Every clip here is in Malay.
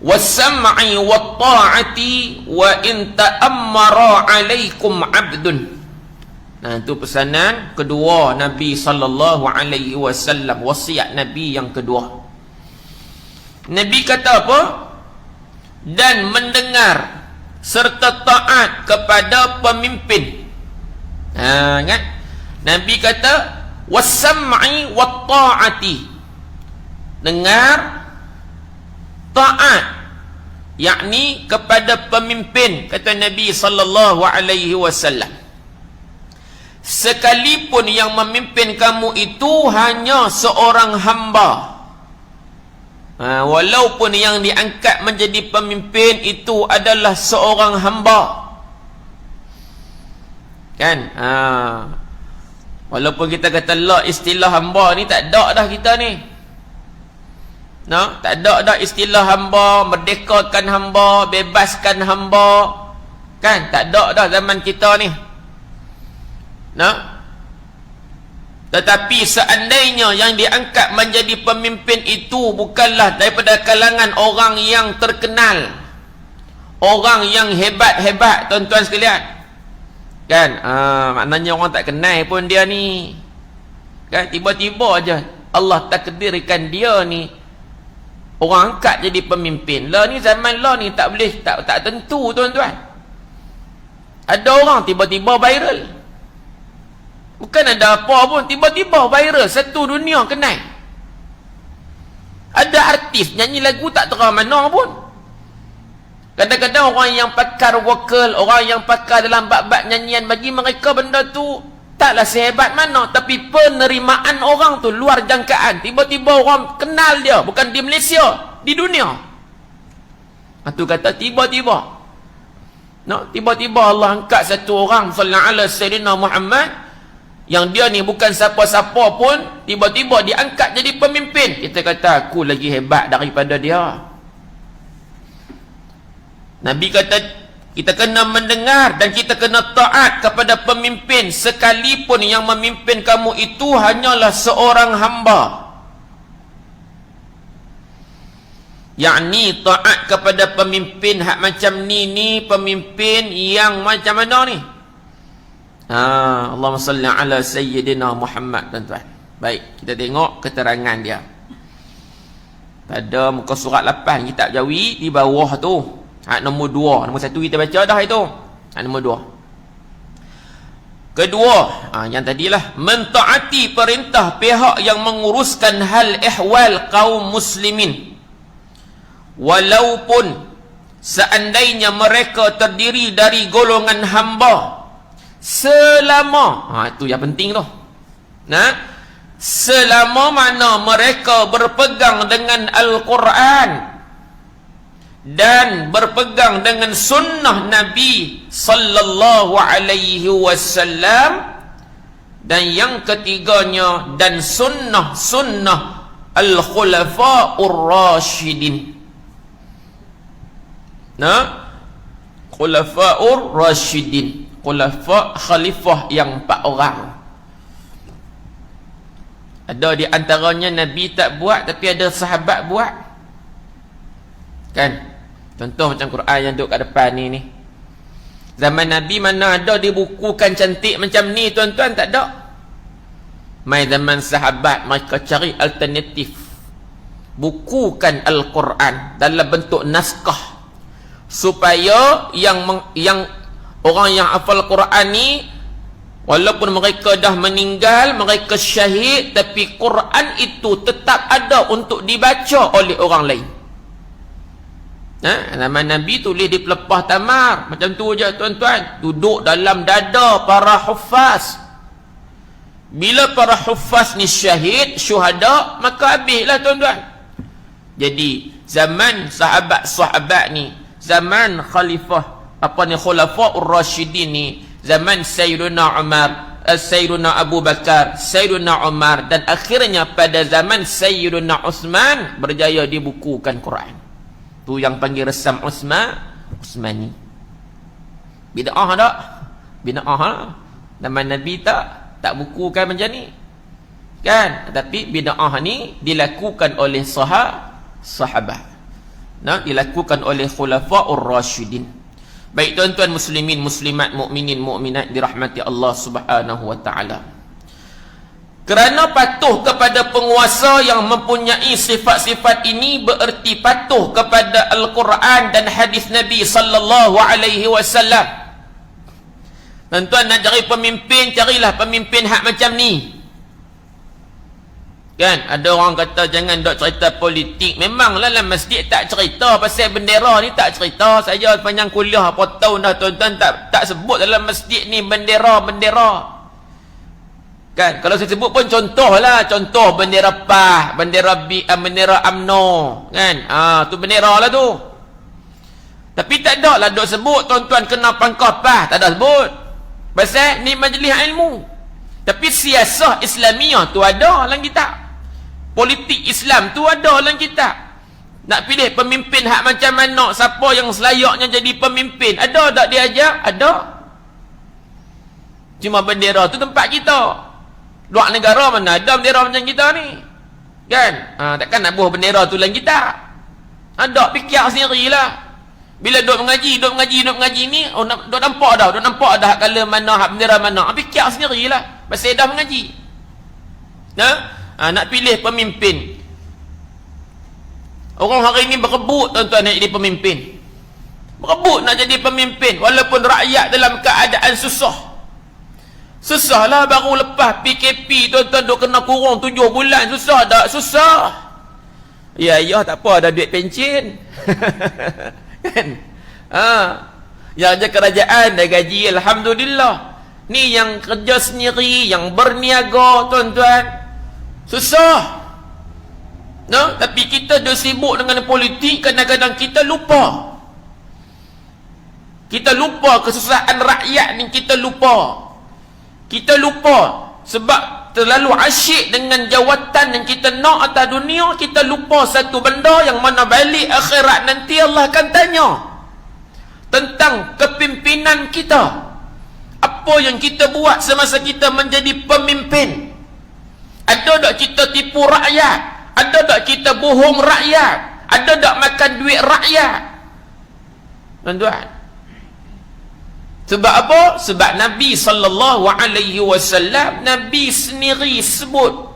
was-sam'i wat-ta'ati wa in ta'ammara 'alaikum 'abdun. Nah, itu pesanan kedua Nabi sallallahu alaihi wasallam, wasiat Nabi yang kedua. Nabi kata apa? Dan mendengar serta taat kepada pemimpin. Kan? Nabi kata was-sam'i wat-ta'ati. Dengar, taat, yakni kepada pemimpin, kata Nabi sallallahu alaihi wasallam. Sekalipun yang memimpin kamu itu hanya seorang hamba. Walaupun yang diangkat menjadi pemimpin itu adalah seorang hamba. Kan? Walaupun kita kata la, istilah hamba ni tak ada dah kita ni. Tak ada dah istilah hamba, merdekakan hamba, bebaskan hamba. Kan? Tak ada dah zaman kita ni. Tetapi seandainya yang diangkat menjadi pemimpin itu bukanlah daripada kalangan orang yang terkenal, orang yang hebat-hebat, tuan-tuan sekalian. Kan? Maknanya orang tak kenal pun dia ni. Kan? Tiba-tiba aja Allah takdirkan dia ni orang angkat jadi pemimpin. Lah ni zaman lah ni tak boleh, tak tentu, tuan-tuan. Ada orang tiba-tiba viral. Bukan ada apa pun, tiba-tiba viral, satu dunia kenal. Ada artis nyanyi lagu tak terang mana pun. Kadang-kadang orang yang pakar vokal, orang yang pakar dalam bab-bab nyanyian, bagi mereka benda tu taklah sehebat mana, tapi penerimaan orang tu luar jangkaan. Tiba-tiba orang kenal dia, bukan di Malaysia, di dunia. Itu kata tiba-tiba. Tiba-tiba Allah angkat satu orang, sallallahu alaihi sayyidina Muhammad, yang dia ni bukan siapa-siapa pun, tiba-tiba diangkat jadi pemimpin. Kita kata aku lagi hebat daripada dia. Nabi kata kita kena mendengar dan kita kena taat kepada pemimpin, sekalipun yang memimpin kamu itu hanyalah seorang hamba. Yakni taat kepada pemimpin hak macam ni pemimpin yang macam mana ni? Allahumma salli ala sayyidina Muhammad, tuan-tuan. Baik, kita tengok keterangan dia pada muka surat 8 kitab Jawi, di bawah tu ayat nombor 2. Nombor 1 kita baca dah itu. Ayat nombor 2. Kedua, yang tadilah, mentaati perintah pihak yang menguruskan hal ihwal kaum muslimin, walaupun seandainya mereka terdiri dari golongan hamba, selama itu yang penting tu. Selama mana mereka berpegang dengan Al-Quran dan berpegang dengan sunnah Nabi sallallahu alaihi wasallam, dan yang ketiganya, dan sunnah Al-Khulafa'ur Rashidin. Khulafa'ur Rashidin, khalifah yang 4 orang. Ada di antaranya Nabi tak buat, tapi ada sahabat buat. Kan? Contoh macam Quran yang duduk kat depan ni. Zaman Nabi mana ada dibukukan cantik macam ni, tuan-tuan? Tak ada. Mai zaman sahabat mereka cari alternatif, bukukan Al-Quran dalam bentuk naskah, supaya yang orang yang hafal Quran ni, walaupun mereka dah meninggal, mereka syahid, tapi Quran itu tetap ada untuk dibaca oleh orang lain. Zaman Nabi tulis di pelepah tamar macam tu je, tuan-tuan, duduk dalam dada para huffaz. Bila para huffaz ni syahid, syuhada, maka habislah, tuan-tuan. Jadi zaman sahabat-sahabat ni, zaman khalifah Khulafa'ur Rashidin ni, zaman Sayyiduna Umar, Sayyiduna Abu Bakar, Sayyiduna Umar, dan akhirnya pada zaman Sayyiduna Uthman berjaya dibukukan Quran. Tu yang panggil resam Uthmani. Bid'ah tak? Bid'ah tak? Zaman Nabi tak bukukan macam ni. Kan? Tapi bid'ah ni dilakukan oleh sahabat. dilakukan oleh khulafaur rasyidin. Baik tuan-tuan muslimin, muslimat, mukminin, mukminat dirahmati Allah Subhanahu wa taala. Kerana patuh kepada penguasa yang mempunyai sifat-sifat ini bererti patuh kepada Al-Quran dan hadis Nabi sallallahu alaihi wasallam. Tuan-tuan nak cari pemimpin, carilah pemimpin hak macam ni. Kan, ada orang kata jangan dok cerita politik. Memanglah dalam masjid tak cerita pasal bendera ni, tak cerita. Saya panjang kuliah apa tahun dah tuan-tuan tak sebut dalam masjid ni bendera-bendera. Kan, kalau saya sebut pun contohlah, contoh bendera PAS, bendera UMNO, kan? Tu bendera lah tu. Tapi tak ada lah dok sebut tuan-tuan kena pangkah PAS, tak ada sebut. Pasal ni majlis ilmu. Tapi siasah Islamiah tu ada dalam kitab. Politik Islam tu ada dalam kitab. Nak pilih pemimpin hak macam mana, siapa yang selayaknya jadi pemimpin, ada tak dia ajar? Ada. Cuma bendera tu tempat kita. Luar negara mana ada bendera macam kita ni? Kan? Takkan nak buah bendera tu dalam kitab. Ada, fikir sendirilah. Bila duk mengaji ni, duk nampak dah kala mana hak bendera mana. Fikir sendirilah. Pasal dah mengaji. Nak pilih pemimpin. Orang hari ni berebut tuan-tuan nak jadi pemimpin. Berebut nak jadi pemimpin walaupun rakyat dalam keadaan susah. Susahlah baru lepas PKP tuan-tuan duk kena kurung 7 bulan. Susah tak? Susah. Ya tak apa, ada duit pencen. Kan? Yang je kerajaan dah gaji, alhamdulillah. Ni yang kerja sendiri, yang berniaga tuan-tuan, susah. Tapi kita dah sibuk dengan politik, kadang-kadang kita lupa. Kita lupa kesusahan rakyat ni, kita lupa. Kita lupa sebab terlalu asyik dengan jawatan yang kita nak atas dunia, kita lupa satu benda yang mana balik akhirat nanti Allah akan tanya tentang kepimpinan kita. Apa yang kita buat semasa kita menjadi pemimpin? Ada tak kita tipu rakyat? Ada tak kita bohong rakyat? Ada tak makan duit rakyat? Tuan-tuan, sebab apa? Sebab Nabi sallallahu alaihi wasallam, Nabi sendiri sebut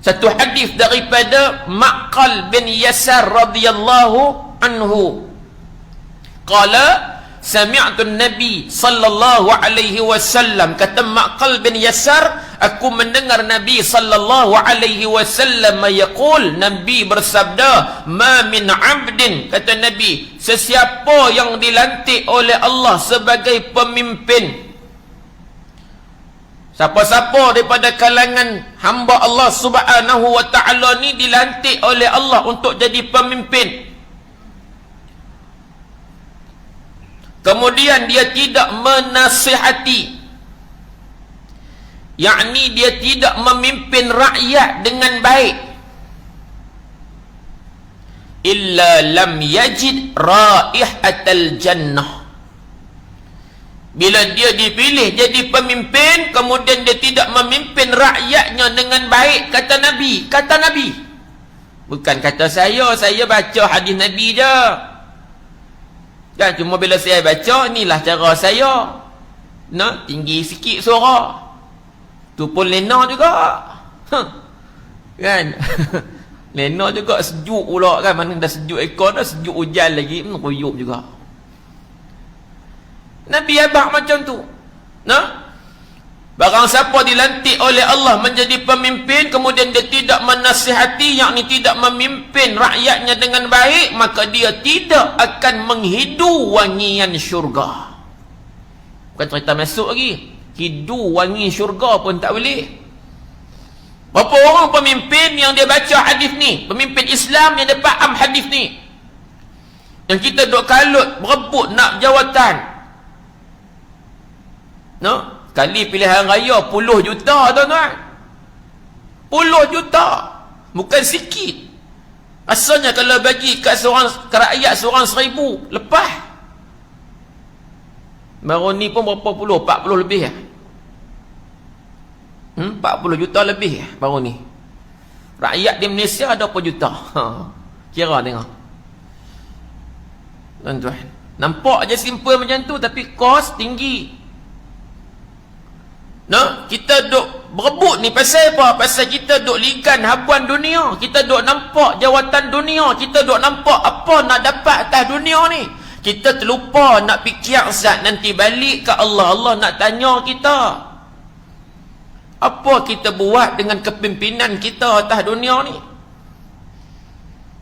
satu hadis daripada Maqal bin Yasar radhiyallahu anhu. Qala sami'tu Nabi sallallahu alaihi wasallam, kata Maqal bin Yasar, aku mendengar Nabi sallallahu alaihi wasallam yaqul, Nabi bersabda, ma min 'abdin, kata Nabi, sesiapa yang dilantik oleh Allah sebagai pemimpin, siapa-siapa daripada kalangan hamba Allah Subhanahu wa taala ni dilantik oleh Allah untuk jadi pemimpin, kemudian dia tidak menasihati, yakni dia tidak memimpin rakyat dengan baik, illa lam yajid raihatal jannah. Bila dia dipilih jadi pemimpin, kemudian dia tidak memimpin rakyatnya dengan baik, kata Nabi, bukan kata saya baca hadis Nabi je. Kan, cuma bila saya baca, inilah cara saya. Tinggi sikit suara. Tu pun lena juga. Kan? Lena juga sejuk pula kan. Mana dah sejuk ekor dah, sejuk hujan lagi. Kuyup juga. Nabi abang macam tu. Barang siapa dilantik oleh Allah menjadi pemimpin, kemudian dia tidak menasihati, yakni tidak memimpin rakyatnya dengan baik, maka dia tidak akan menghidu wangian syurga. Bukan cerita masuk lagi, hidu wangi syurga pun tak boleh. Berapa orang pemimpin yang dia baca hadis ni, pemimpin Islam yang dia faham hadis ni, yang kita duk kalut berebut nak jawatan, kali pilihan raya puluh juta tuan-tuan. 10 juta. Bukan sikit. Asalnya kalau bagi ke rakyat seorang 1,000, lepas. Baru ni pun berapa puluh? 40 lebih ya? 40 juta lebih ya baru ni. Rakyat di Malaysia ada berapa juta? Kira tengok. tuan-tuan. Nampak je simple macam tu, tapi kos tinggi. No, kita duk berebut ni pasal apa? Pasal kita duk ligan habuan dunia. Kita duk nampak jawatan dunia. Kita duk nampak apa nak dapat atas dunia ni. Kita terlupa nak fikir zat nanti balik ke Allah. Allah nak tanya kita, apa kita buat dengan kepimpinan kita atas dunia ni.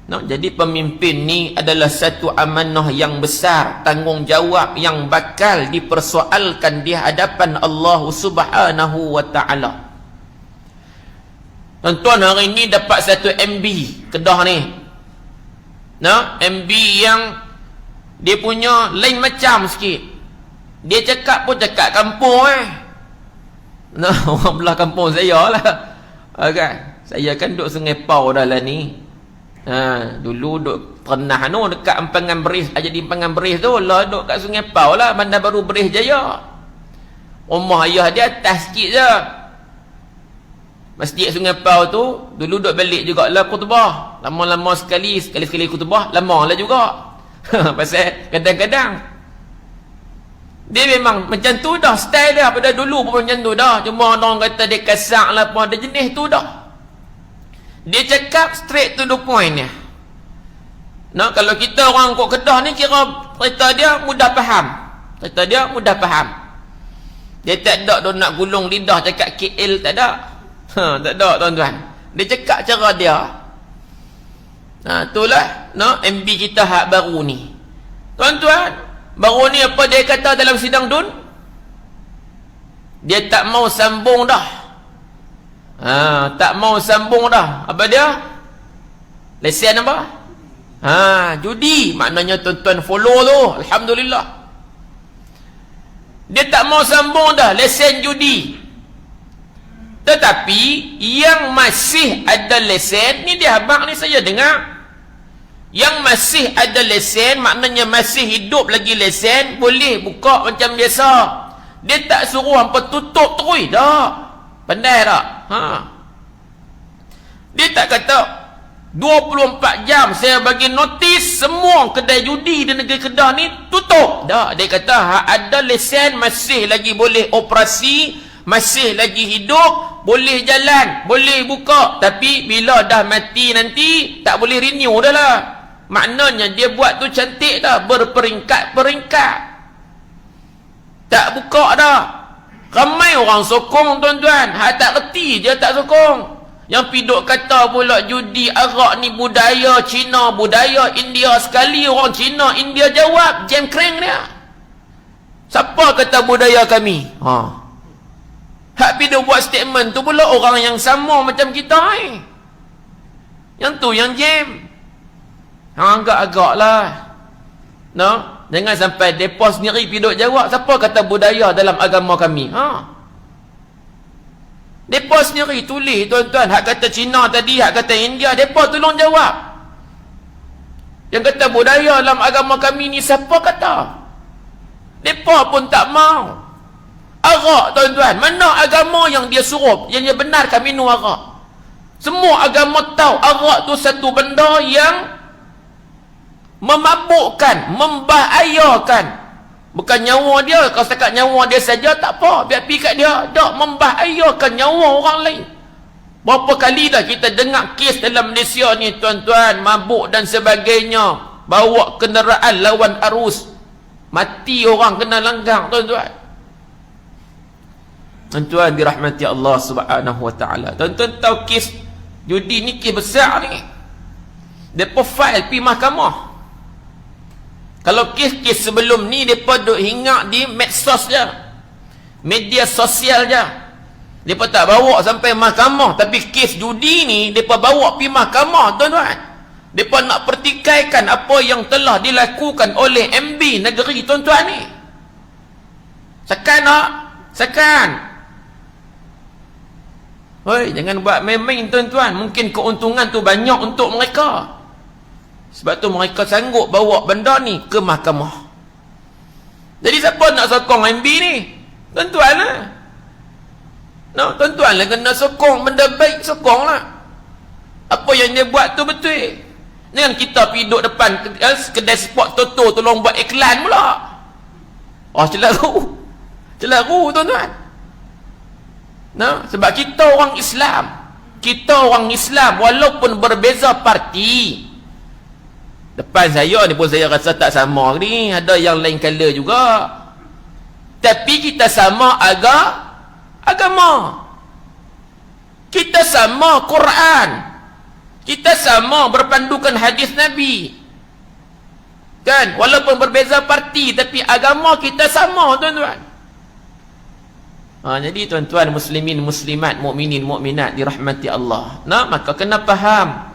No, jadi pemimpin ni adalah satu amanah yang besar, tanggungjawab yang bakal dipersoalkan di hadapan Allah Subhanahu wa taala. Tuan-tuan, hari ni dapat satu MB Kedah ni. No, MB yang dia punya lain macam sikit. Dia cakap pun cakap kampung No, orang belah kampung saya lah. Okay. Saya kan duduk Sungai Pau dah lah ni. Dulu duk pernah dekat Empangan Beris, jadi Empangan Beris tu lah, duk kat Sungai Pau lah, Bandar Baru Beris Jaya. Rumah ayah dia atas sikit je. Masjid Sungai Pau tu dulu duk balik jugalah khutbah. Lama-lama sekali khutbah, lama lah juga. Pasal kadang-kadang dia memang macam tu dah, style dia pada dulu pun macam tu dah. Cuma orang kata dia kasar lah pun, ada jenis tu dah. Dia cakap straight to the point ni. Nah, kalau kita orang kok Kedah ni kira cerita dia mudah faham. Cerita dia mudah faham. Dia tak ada dia nak gulung lidah cakap KL, tak ada. Tak ada tuan-tuan. Dia cakap cara dia. Itulah MB kita hak baru ni. Tuan-tuan, baru ni apa dia kata dalam sidang DUN? Dia tak mau sambung dah. Tak mau sambung dah. Apa dia? Lesen apa? Judi. Maknanya tuan-tuan follow tu. Alhamdulillah. Dia tak mau sambung dah lesen judi. Tetapi yang masih ada lesen ni, dia abang ni saya dengar, yang masih ada lesen, maknanya masih hidup lagi lesen, boleh buka macam biasa. Dia tak suruh hampa tutup terus dah. Pandai tak? Dia tak kata 24 jam saya bagi notis semua kedai judi di negeri Kedah ni tutup. Dah, dia kata ada lesen masih lagi boleh operasi, masih lagi hidup, boleh jalan, boleh buka. Tapi bila dah mati nanti tak boleh renew dah lah. Maknanya dia buat tu cantik dah, berperingkat-peringkat. Tak buka dah. Ramai orang sokong tuan-tuan. Tak reti je tak sokong. Yang piduk kata pula judi arak ni budaya Cina, budaya India. Sekali orang Cina, India jawab, jam kering dia. Siapa kata budaya kami? Hak piduk buat statement tu pula orang yang sama macam kita Yang tu yang jam. Agak-agak lah. Jangan sampai depa sendiri piduk jawab, siapa kata budaya dalam agama kami? Depa sendiri tulis tuan-tuan, hak kata Cina tadi, hak kata India, depa tolong jawab. Yang kata budaya dalam agama kami ni siapa kata? Depa pun tak mau. Arak tuan-tuan, mana agama yang dia suruh, yang dia benarkan minum arak? Semua agama tahu arak tu satu benda yang memabukkan, membahayakan. Bukan nyawa dia, kalau setakat nyawa dia saja tak apa, biar pergi kat dia. Tak, membahayakan nyawa orang lain. Berapa kali dah kita dengar kes dalam Malaysia ni tuan-tuan, mabuk dan sebagainya, bawa kenderaan lawan arus, mati orang kena langgang tuan-tuan. Tuan-tuan dirahmati Allah Subhanahu wa taala. Tuan-tuan tahu kes judi ni kes besar ni. Depa file pi mahkamah. Kalau kes-kes sebelum ni depa duk hingak di medsos je, media sosial je, depa tak bawa sampai mahkamah. Tapi kes judi ni depa bawa pi mahkamah tuan-tuan. Depa nak pertikaikan apa yang telah dilakukan oleh MB negeri tuan-tuan ni. Sekan tak? Sekan. Hoi, jangan buat main-main tuan-tuan. Mungkin keuntungan tu banyak untuk mereka. Sebab tu mereka sanggup bawa benda ni ke mahkamah. Jadi siapa nak sokong MB ni? Tuan-tuan lah. Tuan-tuan lah kena sokong benda baik, sokong lah. Apa yang dia buat tu betul. Jangan kita pergi duduk depan kedai sport Toto tolong buat iklan pula. Oh, celaru tuan-tuan. Nah, sebab kita orang Islam. Kita orang Islam walaupun berbeza parti. Depan saya ni pun saya rasa tak sama ni, ada yang lain color juga. Tapi kita sama agama. Kita sama Quran. Kita sama berpandukan hadis Nabi. Kan? Walaupun berbeza parti tapi agama kita sama, tuan-tuan. Jadi tuan-tuan muslimin muslimat, mukminin mukminat dirahmati Allah. Nah, maka kena faham.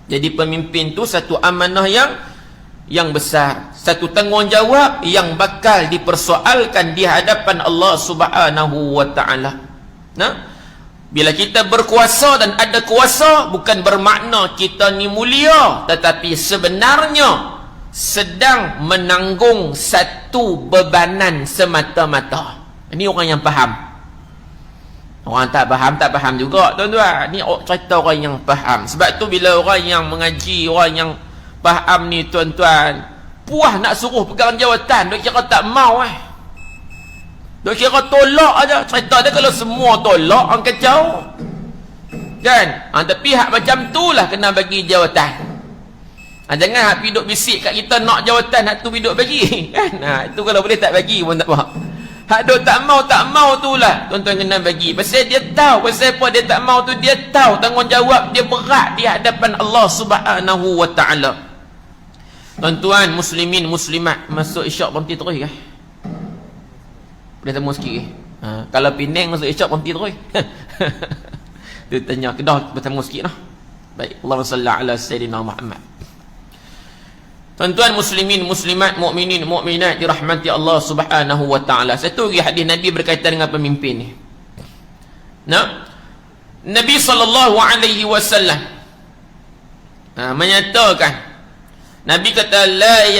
Jadi pemimpin tu satu amanah yang besar, satu tanggungjawab yang bakal dipersoalkan di hadapan Allah Subhanahu wa taala. Nah, bila kita berkuasa dan ada kuasa bukan bermakna kita ni mulia, tetapi sebenarnya sedang menanggung satu bebanan semata-mata. Ini orang yang faham. Orang tak faham juga, tuan-tuan. Ni cerita orang yang faham. Sebab tu bila orang yang mengaji, orang yang faham ni, tuan-tuan, puas nak suruh pegang jawatan, dia kira tak mau dia kira tolak aja. Cerita dia kalau semua tolak, orang kacau. Kan? Tapi hak macam tu lah kena bagi jawatan. Jangan hak pergi duk bisik kat kita nak jawatan, hak tu pergi duk bagi. Kan? Itu kalau boleh tak bagi pun tak apa. Hak duk tak mau tu lah tuan-tuan kena bagi. Pasal dia tahu, pasal apa dia tak mau tu, dia tahu tanggungjawab dia berat di hadapan Allah Subhanahu wa taala. Tuan-tuan muslimin muslimat, masuk isyak berhenti terus ke? Boleh temu sikit ke? Kalau Penang masuk isyak berhenti terus. Dia tanya Kedah bertemu sikit lah. Baik, Allahumma salli ala sayyidina Muhammad. Tuan-tuan muslimin muslimat, mukminin mukminat dirahmati Allah Subhanahu wa taala. Satu lagi hadis Nabi berkaitan dengan pemimpin ni. Nah, Nabi sallallahu alaihi wasallam menyatakan, Nabi kata la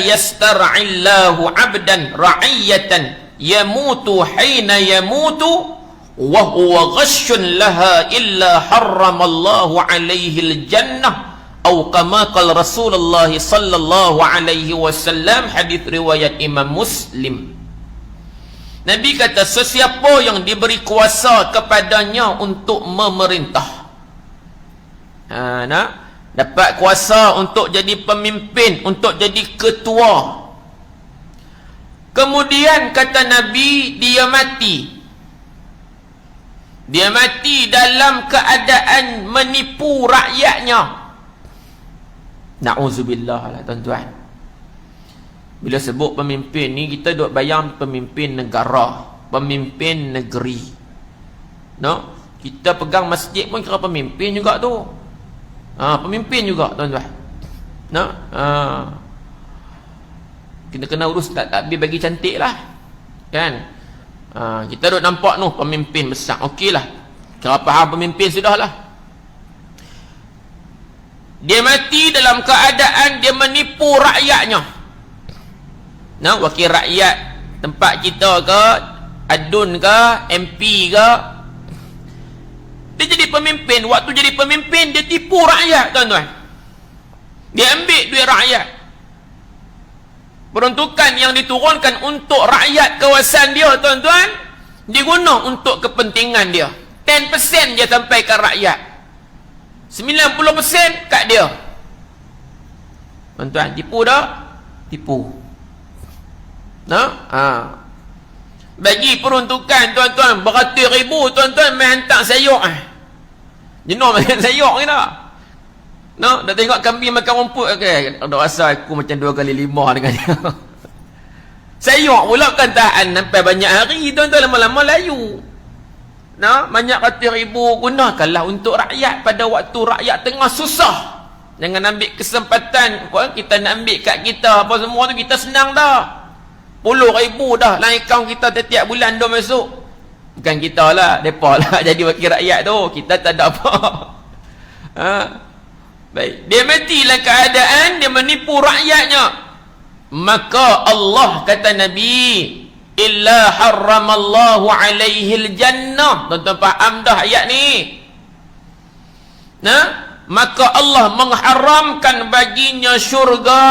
yastar'illahu 'abdan ra'iyatan yamutu hina yamutu wa huwa ghashun laha illa harramallahu alaihi al-jannah. Atau kama qala Rasulullah sallallahu alaihi wasallam, hadis riwayat Imam Muslim. Nabi kata sesiapa yang diberi kuasa kepadanya untuk memerintah, dapat kuasa untuk jadi pemimpin, untuk jadi ketua, kemudian kata Nabi dia mati dalam keadaan menipu rakyatnya. Na'udzubillah lah tuan-tuan. Bila sebut pemimpin ni, kita duk bayang pemimpin negara, pemimpin negeri. No? Kita pegang masjid pun kira pemimpin juga tu. Pemimpin juga tuan-tuan. No? Kita kena urus takbir bagi cantik lah. Kan? Kita duk nampak tu pemimpin besar. Okey lah. Kira faham pemimpin sudah lah. Dia mati dalam keadaan dia menipu rakyatnya. Nah, wakil rakyat tempat kita ke, adun ke, MP ke, dia jadi pemimpin. Waktu jadi pemimpin dia tipu rakyat, tuan-tuan. Dia ambil duit rakyat. Peruntukan yang diturunkan untuk rakyat kawasan dia, tuan-tuan, diguna untuk kepentingan dia. 10% dia sampaikan rakyat, 90% kat dia. Tuan-tuan, tipu dah? Tipu. Bagi peruntukan, tuan-tuan, beratus ribu, tuan-tuan, main hantar sayur. Jenuh makan sayur kita. Dah tengok kambing makan rumput, okay. Ada rasa aku macam 2 kali 5 dengan dia. Sayur pula kan tahan sampai banyak hari, tuan-tuan, lama-lama layu. Banyak ratus ribu, gunakanlah untuk rakyat pada waktu rakyat tengah susah. Jangan ambil kesempatan kita nak ambil kat kita apa semua tu, kita senang dah. 10,000 dah dalam akaun kita setiap bulan dah masuk. Bukan kita lah, mereka lah jadi wakil rakyat tu, kita tak ada apa. Baik, dia mati dalam keadaan dia menipu rakyatnya. Maka Allah kata Nabi, illa harramallahu alaihi al-jannah. Tuan-tuan faham dah ayat ni? maka Allah mengharamkan baginya syurga.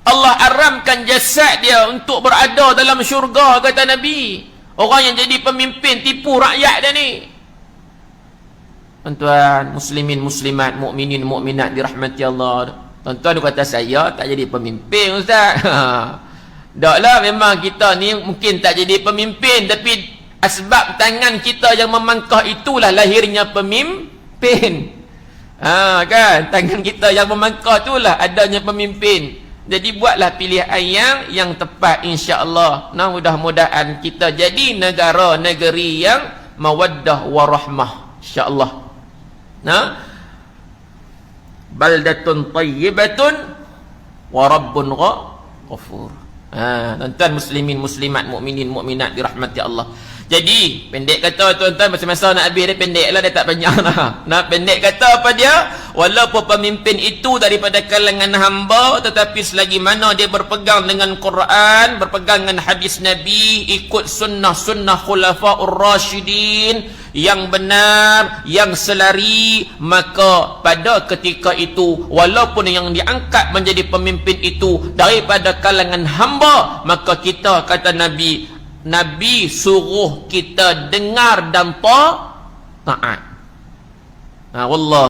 Allah haramkan jasad dia untuk berada dalam syurga, kata Nabi. Orang yang jadi pemimpin tipu rakyat dia ni. Tuan-tuan, muslimin, muslimat, mukminin, mukminat dirahmati Allah. Tuan-tuan kata saya tak jadi pemimpin, Ustaz. Taklah, memang kita ni mungkin tak jadi pemimpin, tapi asbab tangan kita yang memangkah itulah lahirnya pemimpin. Kan? Tangan kita yang memangkah itulah adanya pemimpin. Jadi buatlah pilihan yang tepat, insya-Allah. Nah, mudah-mudahan kita jadi negara negeri yang mawaddah warahmah, insya-Allah. Nah, baldatun tayyibatun wa rabbun ghafur. Tuan-tuan muslimin, muslimat, mukminin, mukminat dirahmati Allah. Jadi, pendek kata tuan-tuan, masa-masa nak habis dia pendek lah, dia tak panjang lah. Nah, pendek kata apa dia? Walaupun pemimpin itu daripada kalangan hamba, tetapi selagi mana dia berpegang dengan Quran, berpegang dengan hadis Nabi, ikut sunnah-sunnah khulafa'ur rasyidin yang benar, yang selari, maka pada ketika itu, walaupun yang diangkat menjadi pemimpin itu daripada kalangan hamba, maka kita, kata Nabi suruh kita dengar dan taat. Wallah